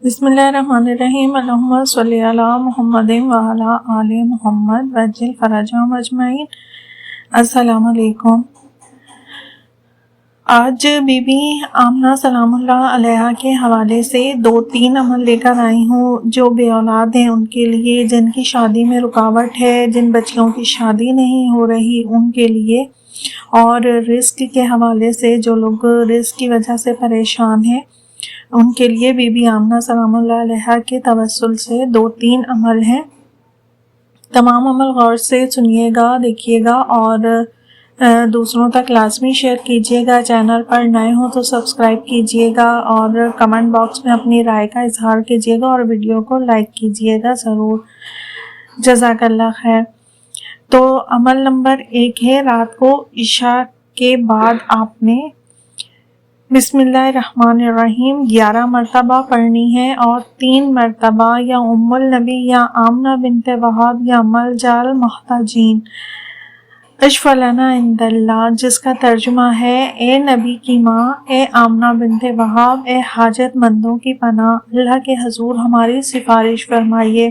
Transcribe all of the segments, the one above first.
بسم اللہ الرحمن الرحیم، اللہم صلی علی محمد وعلی آل محمد وعجل فرجہم اجمعین۔ السلام علیکم۔ آج بی بی آمنہ سلام اللہ علیہا کے حوالے سے 2-3 عمل لے کر آئی ہوں جو بے اولاد ہیں ان کے لیے، جن کی شادی میں رکاوٹ ہے، جن بچیوں کی شادی نہیں ہو رہی ان کے لیے، اور رزق کے حوالے سے جو لوگ رزق کی وجہ سے پریشان ہیں ان کے لیے بی بی آمنہ سلام اللہ علیہا کے توسل سے 2-3 عمل ہیں۔ تمام عمل غور سے سنیے گا، دیکھیے گا اور دوسروں تک لازمی شیئر کیجیے گا۔ چینل پر نئے ہوں تو سبسکرائب کیجیے گا اور کمنٹ باکس میں اپنی رائے کا اظہار کیجیے گا اور ویڈیو کو لائک کیجیے گا ضرور۔ جزاک اللہ خیر۔ تو عمل نمبر 1 ہے، رات کو عشاء کے بعد آپ نے بسم اللہ الرحمن الرحیم 11 مرتبہ پڑھنی ہے، اور 3 مرتبہ یا ام النبی یا آمنہ بنت وہب یا ملجا المحتاجین اشفع لنا عند اللہ، جس کا ترجمہ ہے اے نبی کی ماں، اے آمنہ بنت وہب، اے حاجت مندوں کی پناہ، اللہ کے حضور ہماری سفارش فرمائیے۔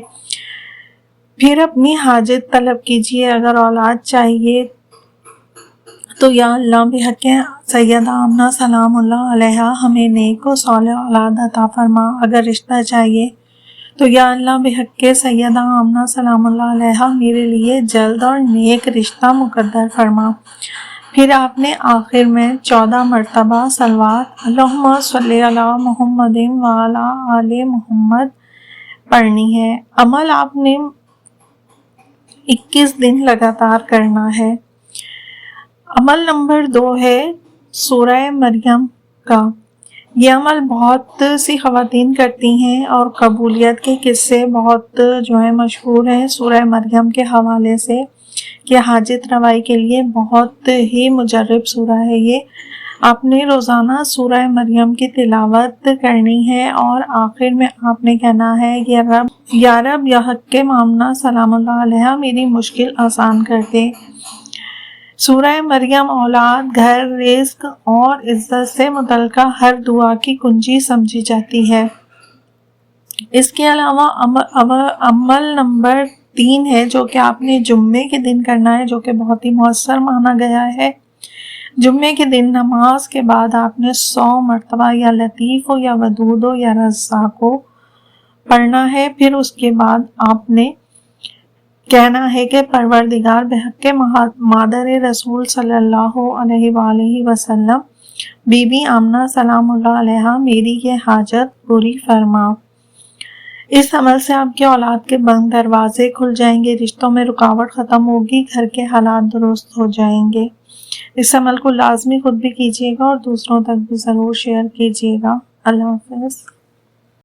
پھر اپنی حاجت طلب کیجیے۔ اگر اولاد چاہیے تو یا اللہ بحق سیدہ آمنہ سلام اللہ علیہا ہمیں نیک و صالح اولاد عطا فرما۔ اگر رشتہ چاہیے تو یا اللہ بحق سیدہ آمنہ سلام اللہ علیہا میرے لیے جلد اور نیک رشتہ مقدر فرما۔ پھر آپ نے آخر میں 14 مرتبہ صلوات اللہم صلی علی محمد وعلی آل محمد پڑھنی ہے۔ عمل آپ نے 21 دن لگاتار کرنا ہے۔ عمل نمبر 2 ہے سورہ مریم کا۔ یہ عمل بہت سی خواتین کرتی ہیں اور قبولیت کے قصے بہت مشہور ہیں سورہ مریم کے حوالے سے، کہ حاجت روائی کے لیے بہت ہی مجرب سورہ ہے یہ۔ آپ نے روزانہ سورہ مریم کی تلاوت کرنی ہے اور آخر میں آپ نے کہنا ہے یا رب یا حق آمنہ سلام اللہ علیہا میری مشکل آسان کر دے۔ سورہ مریم اولاد، گھر، رزق اور عزت سے متعلقہ ہر دعا کی کنجی سمجھی جاتی ہے۔ اس کے علاوہ عمل نمبر 3 ہے جو کہ آپ نے جمعے کے دن کرنا ہے، جو کہ بہت ہی مؤثر مانا گیا ہے۔ جمعے کے دن نماز کے بعد آپ نے 100 مرتبہ یا لطیف ہو یا ودود ہو یا رزاق ہو پڑھنا ہے۔ پھر اس کے بعد آپ نے کہنا ہے کہ پروردگار بحق مادر رسول صلی اللہ علیہ وآلہ وسلم بی بی آمنہ سلام اللہ علیہا میری یہ حاجت پوری فرما۔ اس عمل سے آپ کے اولاد کے بند دروازے کھل جائیں گے، رشتوں میں رکاوٹ ختم ہوگی، گھر کے حالات درست ہو جائیں گے۔ اس عمل کو لازمی خود بھی کیجیے گا اور دوسروں تک بھی ضرور شیئر کیجیے گا۔ اللہ حافظ۔